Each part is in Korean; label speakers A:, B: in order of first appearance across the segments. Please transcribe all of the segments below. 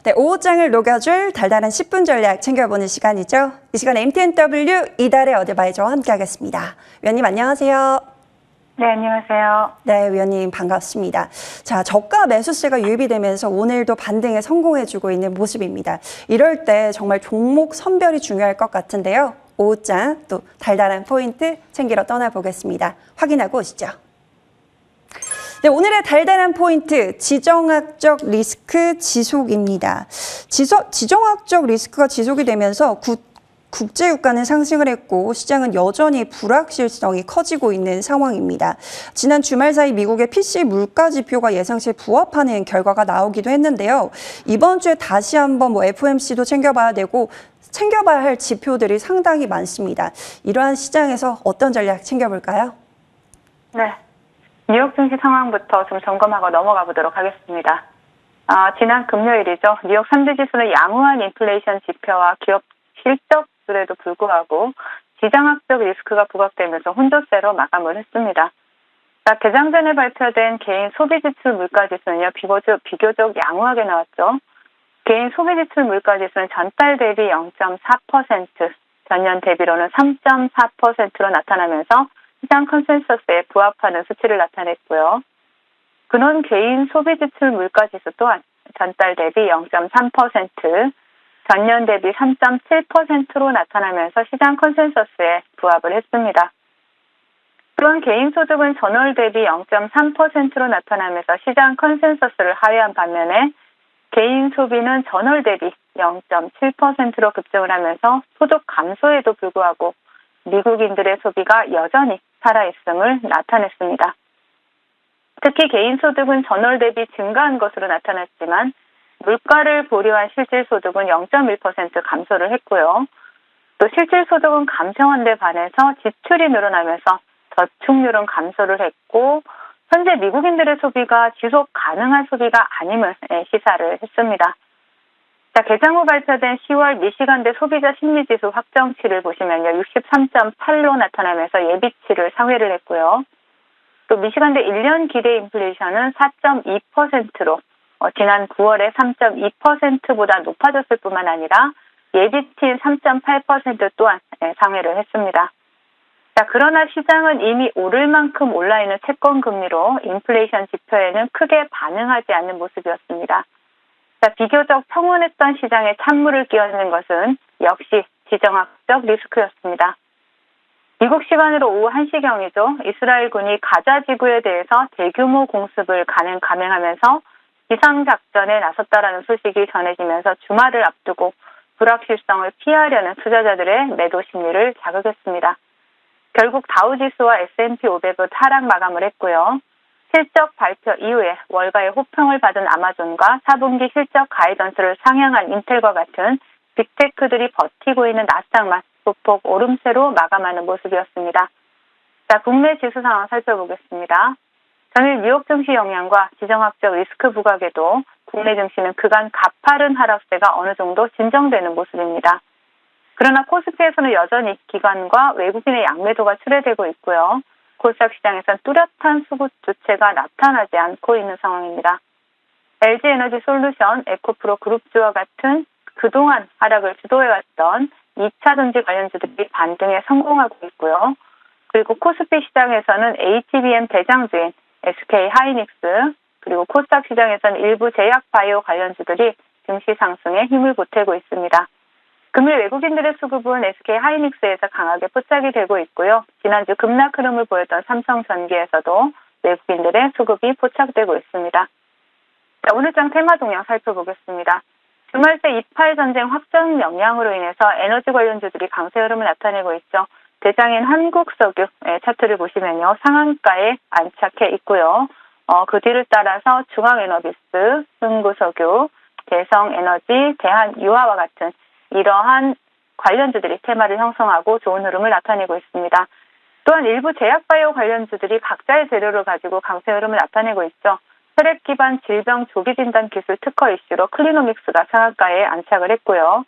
A: 네, 오후장을 녹여줄 달달한 10분 전략 챙겨보는 시간이죠. 이 시간 MTNW 이달의 어드바이저와 함께하겠습니다. 위원님 안녕하세요.
B: 네, 안녕하세요.
A: 네, 위원님 반갑습니다. 자, 저가 매수세가 유입이 되면서 오늘도 반등에 성공해주고 있는 모습입니다. 이럴 때 정말 종목 선별이 중요할 것 같은데요. 오후장 또 달달한 포인트 챙기러 떠나보겠습니다. 확인하고 오시죠. 네, 오늘의 달달한 포인트, 지정학적 리스크 지속입니다. 지정학적 리스크가 지속이 되면서 국제유가는 상승을 했고 시장은 여전히 불확실성이 커지고 있는 상황입니다. 지난 주말 사이 미국의 PC 물가 지표가 예상치에 부합하는 결과가 나오기도 했는데요. 이번 주에 다시 한번 FOMC도 챙겨봐야 되고 챙겨봐야 할 지표들이 상당히 많습니다. 이러한 시장에서 어떤 전략 챙겨볼까요?
B: 네, 뉴욕 증시 상황부터 좀 점검하고 넘어가 보도록 하겠습니다. 지난 금요일이죠. 뉴욕 3대 지수는 양호한 인플레이션 지표와 기업 실적들에도 불구하고 지정학적 리스크가 부각되면서 혼조세로 마감을 했습니다. 자, 개장 전에 발표된 개인 소비지출 물가지수는요, 비교적 양호하게 나왔죠. 개인 소비지출 물가지수는 전달 대비 0.4%, 전년 대비로는 3.4%로 나타나면서 시장 컨센서스에 부합하는 수치를 나타냈고요. 근원 개인 소비지출 물가지수 또한 전달 대비 0.3%, 전년 대비 3.7%로 나타나면서 시장 컨센서스에 부합을 했습니다. 또한 개인 소득은 전월 대비 0.3%로 나타나면서 시장 컨센서스를 하회한 반면에 개인 소비는 전월 대비 0.7%로 급증을 하면서 소득 감소에도 불구하고 미국인들의 소비가 여전히 살아있음을 나타냈습니다. 특히 개인 소득은 전월 대비 증가한 것으로 나타났지만 물가를 고려한 실질 소득은 0.1% 감소를 했고요. 또 실질 소득은 감소한 데 반해서 지출이 늘어나면서 저축률은 감소를 했고 현재 미국인들의 소비가 지속 가능한 소비가 아님을 시사를 했습니다. 자, 개장 후 발표된 10월 미시간대 소비자 심리지수 확정치를 보시면요. 63.8로 나타나면서 예비치를 상회를 했고요. 또 미시간대 1년 기대 인플레이션은 4.2%로 지난 9월에 3.2%보다 높아졌을 뿐만 아니라 예비치인 3.8% 또한 상회를 했습니다. 자, 그러나 시장은 이미 오를 만큼 올라 있는 채권 금리로 인플레이션 지표에는 크게 반응하지 않는 모습이었습니다. 자, 비교적 평온했던 시장에 찬물을 끼얹는 것은 역시 지정학적 리스크였습니다. 미국 시간으로 오후 1시경이죠. 이스라엘군이 가자 지구에 대해서 대규모 공습을 감행하면서 비상작전에 나섰다라는 소식이 전해지면서 주말을 앞두고 불확실성을 피하려는 투자자들의 매도 심리를 자극했습니다. 결국 다우지수와 S&P 500은 하락 마감을 했고요. 실적 발표 이후에 월가의 호평을 받은 아마존과 4분기 실적 가이던스를 상향한 인텔과 같은 빅테크들이 버티고 있는 나스닥만 소폭 오름세로 마감하는 모습이었습니다. 자, 국내 지수 상황 살펴보겠습니다. 전일 뉴욕 증시 영향과 지정학적 리스크 부각에도 국내 증시는 그간 가파른 하락세가 어느 정도 진정되는 모습입니다. 그러나 코스피에서는 여전히 기관과 외국인의 양매도가 출회되고 있고요. 코스닥 시장에서는 뚜렷한 수급 주체가 나타나지 않고 있는 상황입니다. LG에너지솔루션, 에코프로 그룹주와 같은 그동안 하락을 주도해왔던 2차전지 관련주들이 반등에 성공하고 있고요. 그리고 코스피 시장에서는 HBM 대장주인 SK하이닉스, 그리고 코스닥 시장에서는 일부 제약바이오 관련주들이 증시 상승에 힘을 보태고 있습니다. 금일 외국인들의 수급은 SK하이닉스에서 강하게 포착이 되고 있고요. 지난주 급락 흐름을 보였던 삼성전기에서도 외국인들의 수급이 포착되고 있습니다. 자, 오늘장 테마 동향 살펴보겠습니다. 주말 새 이팔 전쟁 확전 영향으로 인해서 에너지 관련주들이 강세 흐름을 나타내고 있죠. 대장인 한국석유 차트를 보시면요. 상한가에 안착해 있고요. 그 뒤를 따라서 중앙에너비스, 흥구석유, 대성에너지, 대한유화와 같은 이러한 관련주들이 테마를 형성하고 좋은 흐름을 나타내고 있습니다. 또한 일부 제약바이오 관련주들이 각자의 재료를 가지고 강세 흐름을 나타내고 있죠. 혈액 기반 질병 조기 진단 기술 특허 이슈로 클리노믹스가 상한가에 안착을 했고요.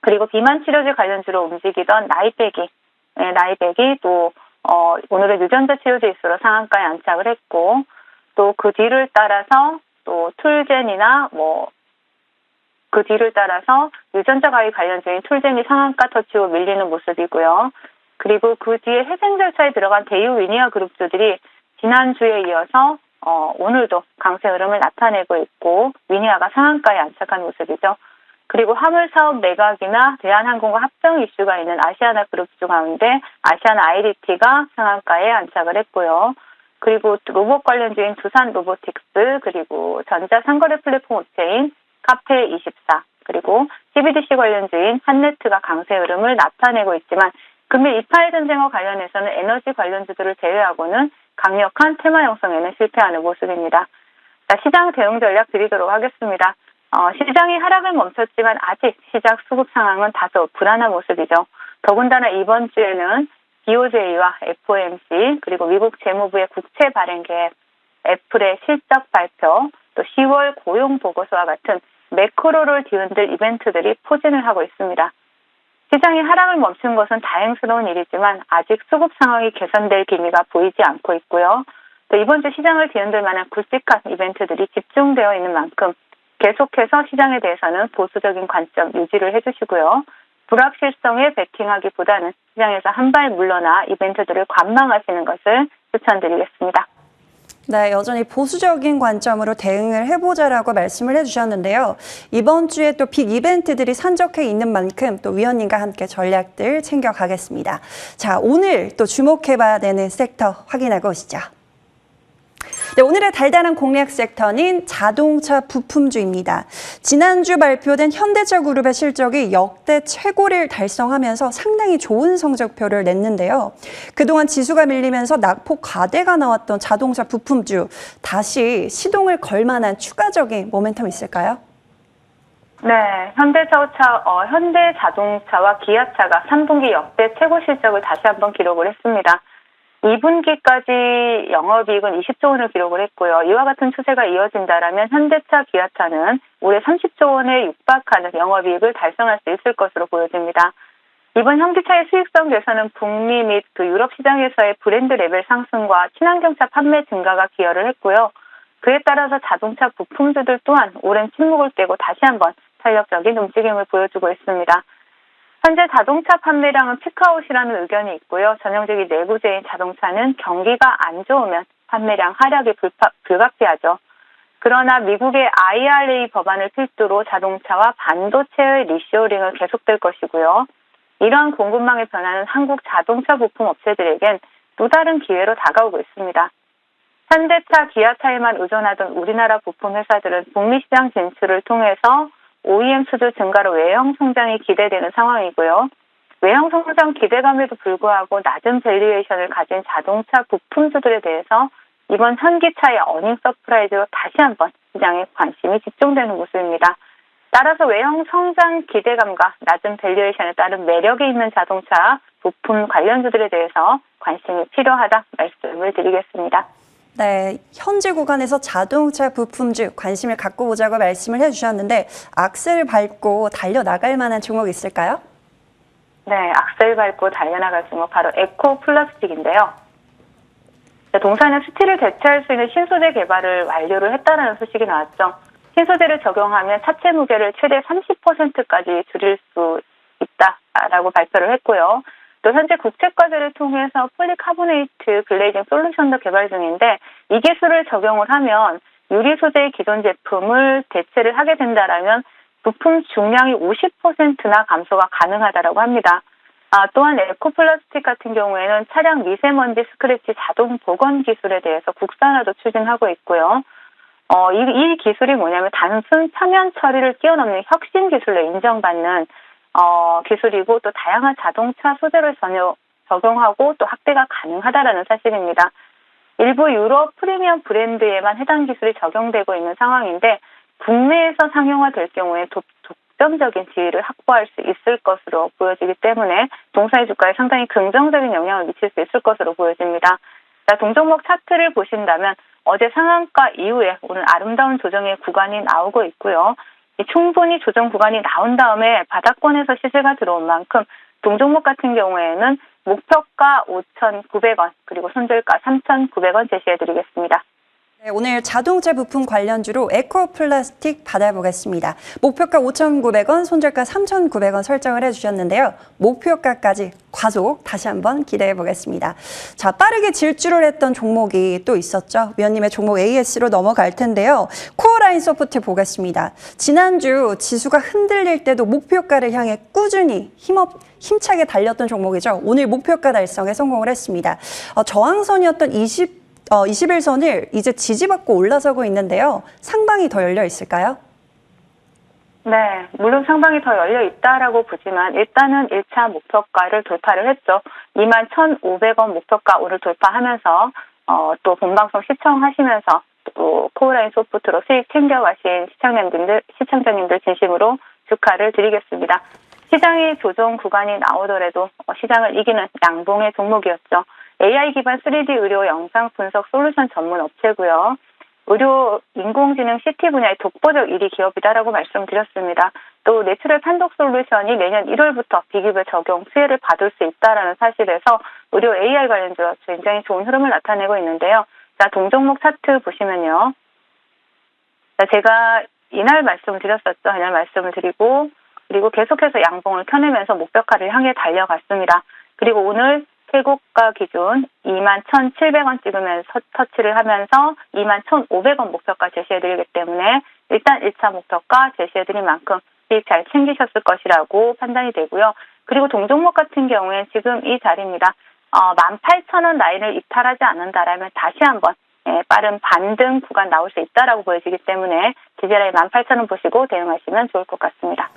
B: 그리고 비만 치료제 관련주로 움직이던 나이백이 또 오늘은 유전자 치료제 이슈로 상한가에 안착을 했고 또 그 뒤를 따라서 또 툴젠이나 그 뒤를 따라서 유전자 가입 관련주인 툴잼이 상한가 터치로 밀리는 모습이고요. 그리고 그 뒤에 회생 절차에 들어간 대유 위니아 그룹주들이 지난주에 이어서 오늘도 강세 흐름을 나타내고 있고 위니아가 상한가에 안착한 모습이죠. 그리고 화물 사업 매각이나 대한항공과 합병 이슈가 있는 아시아나 그룹주 가운데 아시아나 IDT가 상한가에 안착을 했고요. 그리고 로봇 관련주인 두산 로보틱스, 그리고 전자 상거래 플랫폼 업체인 카페24, 그리고 CBDC 관련주인 한네트가 강세 흐름을 나타내고 있지만 금일 이파일 전쟁과 관련해서는 에너지 관련주들을 제외하고는 강력한 테마 형성에는 실패하는 모습입니다. 자, 시장 대응 전략 드리도록 하겠습니다. 시장이 하락을 멈췄지만 아직 시장 수급 상황은 다소 불안한 모습이죠. 더군다나 이번 주에는 BOJ와 FOMC, 그리고 미국 재무부의 국채 발행 계획, 애플의 실적 발표, 또 10월 고용 보고서와 같은 매크로를 뒤흔들 이벤트들이 포진을 하고 있습니다. 시장이 하락을 멈춘 것은 다행스러운 일이지만 아직 수급 상황이 개선될 기미가 보이지 않고 있고요. 또 이번 주 시장을 뒤흔들 만한 굵직한 이벤트들이 집중되어 있는 만큼 계속해서 시장에 대해서는 보수적인 관점 유지를 해주시고요. 불확실성에 베팅하기보다는 시장에서 한 발 물러나 이벤트들을 관망하시는 것을 추천드리겠습니다.
A: 네, 여전히 보수적인 관점으로 대응을 해보자라고 말씀을 해주셨는데요. 이번 주에 또 빅 이벤트들이 산적해 있는 만큼 또 위원님과 함께 전략들 챙겨가겠습니다. 자, 오늘 또 주목해봐야 되는 섹터 확인하고 오시죠. 네, 오늘의 달달한 공략 섹터는 자동차 부품주입니다. 지난주 발표된 현대차 그룹의 실적이 역대 최고를 달성하면서 상당히 좋은 성적표를 냈는데요. 그동안 지수가 밀리면서 낙폭 과대가 나왔던 자동차 부품주, 다시 시동을 걸 만한 추가적인 모멘텀이 있을까요?
B: 네, 현대자동차와 기아차가 3분기 역대 최고 실적을 다시 한번 기록을 했습니다. 2분기까지 영업이익은 20조 원을 기록을 했고요. 이와 같은 추세가 이어진다면 현대차, 기아차는 올해 30조 원에 육박하는 영업이익을 달성할 수 있을 것으로 보여집니다. 이번 현대차의 수익성 개선은 북미 및 유럽 시장에서의 브랜드 레벨 상승과 친환경차 판매 증가가 기여를 했고요. 그에 따라서 자동차 부품주들 또한 오랜 침묵을 깨고 다시 한번 탄력적인 움직임을 보여주고 있습니다. 현재 자동차 판매량은 피크아웃이라는 의견이 있고요. 전형적인 내구재인 자동차는 경기가 안 좋으면 판매량 하락이 불가피하죠. 그러나 미국의 IRA 법안을 필두로 자동차와 반도체의 리쇼링은 계속될 것이고요. 이러한 공급망의 변화는 한국 자동차 부품 업체들에겐 또 다른 기회로 다가오고 있습니다. 현대차, 기아차에만 의존하던 우리나라 부품 회사들은 북미 시장 진출을 통해서 OEM 수주 증가로 외형 성장이 기대되는 상황이고요. 외형 성장 기대감에도 불구하고 낮은 밸류에이션을 가진 자동차 부품주들에 대해서 이번 현기차의 어닝 서프라이즈로 다시 한번 시장에 관심이 집중되는 모습입니다. 따라서 외형 성장 기대감과 낮은 밸류에이션에 따른 매력이 있는 자동차 부품 관련주들에 대해서 관심이 필요하다 말씀을 드리겠습니다.
A: 네, 현재 구간에서 자동차 부품주 관심을 갖고 보자고 말씀을 해주셨는데 악셀을 밟고 달려나갈 만한 종목 있을까요?
B: 네, 악셀 밟고 달려나갈 종목 바로 에코 플라스틱인데요. 동사는 스틸을 대체할 수 있는 신소재 개발을 완료를 했다는 소식이 나왔죠. 신소재를 적용하면 차체 무게를 최대 30%까지 줄일 수 있다라고 발표를 했고요. 또 현재 국책과제를 통해서 폴리카보네이트 글레이징 솔루션도 개발 중인데 이 기술을 적용을 하면 유리 소재의 기존 제품을 대체를 하게 된다라면 부품 중량이 50%나 감소가 가능하다라고 합니다. 또한 에코플라스틱 같은 경우에는 차량 미세먼지 스크래치 자동 복원 기술에 대해서 국산화도 추진하고 있고요. 이 기술이 뭐냐면 단순 표면 처리를 뛰어넘는 혁신 기술로 인정받는 기술이고 또 다양한 자동차 소재를 적용하고 또 확대가 가능하다라는 사실입니다. 일부 유럽 프리미엄 브랜드에만 해당 기술이 적용되고 있는 상황인데 국내에서 상용화될 경우에 독점적인 지위를 확보할 수 있을 것으로 보여지기 때문에 동사의 주가에 상당히 긍정적인 영향을 미칠 수 있을 것으로 보여집니다. 자, 동종목 차트를 보신다면 어제 상한가 이후에 오늘 아름다운 조정의 구간이 나오고 있고요. 충분히 조정 구간이 나온 다음에 바닥권에서 시세가 들어온 만큼 동종목 같은 경우에는 목표가 5,900원 그리고 손절가 3,900원 제시해드리겠습니다.
A: 네, 오늘 자동차 부품 관련주로 에코플라스틱 받아보겠습니다. 목표가 5,900원, 손절가 3,900원 설정을 해주셨는데요. 목표가까지 과속 다시 한번 기대해 보겠습니다. 자, 빠르게 질주를 했던 종목이 또 있었죠. 위원님의 종목 AS로 넘어갈 텐데요. 코어라인 소프트 보겠습니다. 지난주 지수가 흔들릴 때도 목표가를 향해 꾸준히 힘차게 달렸던 종목이죠. 오늘 목표가 달성에 성공을 했습니다. 저항선이었던 21선을 이제 지지받고 올라서고 있는데요. 상방이 더 열려 있을까요?
B: 네, 물론 상방이 더 열려 있다라고 보지만 일단은 1차 목표가를 돌파를 했죠. 21,500원 목표가 오늘 돌파하면서 또 본방송 시청하시면서 또 코어라인 소프트로 수익 챙겨가신 시청자님들 진심으로 축하를 드리겠습니다. 시장의 조정 구간이 나오더라도 시장을 이기는 양봉의 종목이었죠. AI 기반 3D 의료 영상 분석 솔루션 전문 업체고요. 의료 인공지능 CT 분야의 독보적 1위 기업이다라고 말씀드렸습니다. 또 내추럴 판독 솔루션이 내년 1월부터 비기부 적용 수혜를 받을 수 있다라는 사실에서 의료 AI 관련주가 굉장히 좋은 흐름을 나타내고 있는데요. 자, 동종목 차트 보시면요. 자, 제가 이날 말씀드렸었죠. 이날 말씀을 드리고 그리고 계속해서 양봉을 켜내면서 목표가를 향해 달려갔습니다. 그리고 오늘 최고가 기준 21,700원 찍으면서 터치를 하면서 21,500원 목표가 제시해드리기 때문에 일단 1차 목표가 제시해드린 만큼 수익 잘 챙기셨을 것이라고 판단이 되고요. 그리고 동종목 같은 경우엔 지금 이 자리입니다. 18,000원 라인을 이탈하지 않는다라면 다시 한번 빠른 반등 구간 나올 수 있다라고 보여지기 때문에 지지라인 18,000원 보시고 대응하시면 좋을 것 같습니다.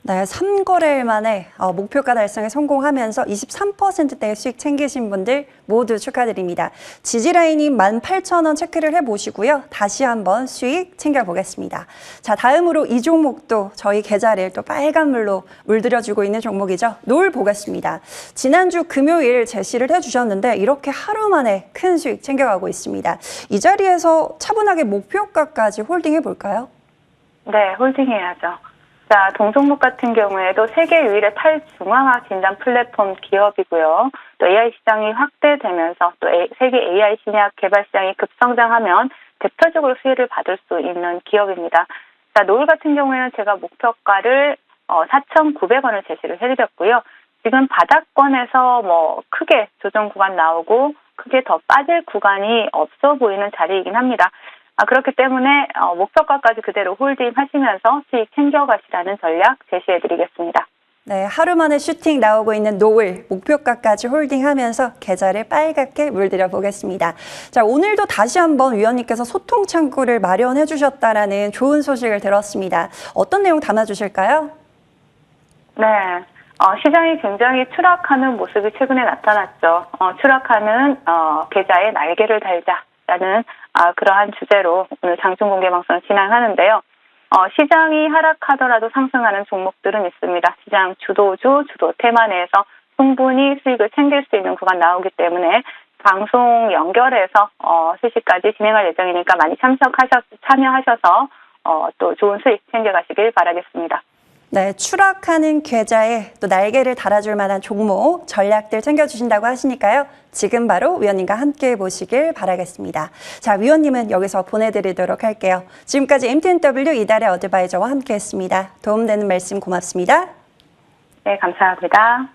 A: 네, 3거래일 만에 목표가 달성에 성공하면서 23%대의 수익 챙기신 분들 모두 축하드립니다. 지지라인이 18,000원 체크를 해보시고요. 다시 한번 수익 챙겨보겠습니다. 자, 다음으로 이 종목도 저희 계좌를 또 빨간물로 물들여주고 있는 종목이죠. 노을 보겠습니다. 지난주 금요일 제시를 해주셨는데 이렇게 하루 만에 큰 수익 챙겨가고 있습니다. 이 자리에서 차분하게 목표가까지 홀딩해볼까요?
B: 네, 홀딩해야죠. 자, 동종목 같은 경우에도 세계 유일의 탈중앙화 진단 플랫폼 기업이고요. 또 AI 시장이 확대되면서 또 세계 AI 신약 개발 시장이 급성장하면 대표적으로 수혜를 받을 수 있는 기업입니다. 자, 노을 같은 경우에는 제가 목표가를 4,900원을 제시를 해드렸고요. 지금 바닥권에서 크게 조정 구간 나오고 크게 더 빠질 구간이 없어 보이는 자리이긴 합니다. 그렇기 때문에 목표가까지 그대로 홀딩하시면서 수익 챙겨가시라는 전략 제시해드리겠습니다.
A: 네, 하루 만에 슈팅 나오고 있는 노을, 목표가까지 홀딩하면서 계좌를 빨갛게 물들여 보겠습니다. 자, 오늘도 다시 한번 위원님께서 소통 창구를 마련해 주셨다라는 좋은 소식을 들었습니다. 어떤 내용 담아주실까요?
B: 네, 시장이 굉장히 추락하는 모습이 최근에 나타났죠. 추락하는 계좌에 날개를 달자라는 그러한 주제로 오늘 장중 공개 방송을 진행하는데요. 시장이 하락하더라도 상승하는 종목들은 있습니다. 시장 주도주, 주도 테마 내에서 충분히 수익을 챙길 수 있는 구간 나오기 때문에 방송 연결해서 3시까지 진행할 예정이니까 많이 참여하셔서 또 좋은 수익 챙겨가시길 바라겠습니다.
A: 네, 추락하는 계좌에 또 날개를 달아줄 만한 종목, 전략들 챙겨주신다고 하시니까요. 지금 바로 위원님과 함께 보시길 바라겠습니다. 자, 위원님은 여기서 보내드리도록 할게요. 지금까지 MTNW 이달의 어드바이저와 함께했습니다. 도움되는 말씀 고맙습니다.
B: 네, 감사합니다.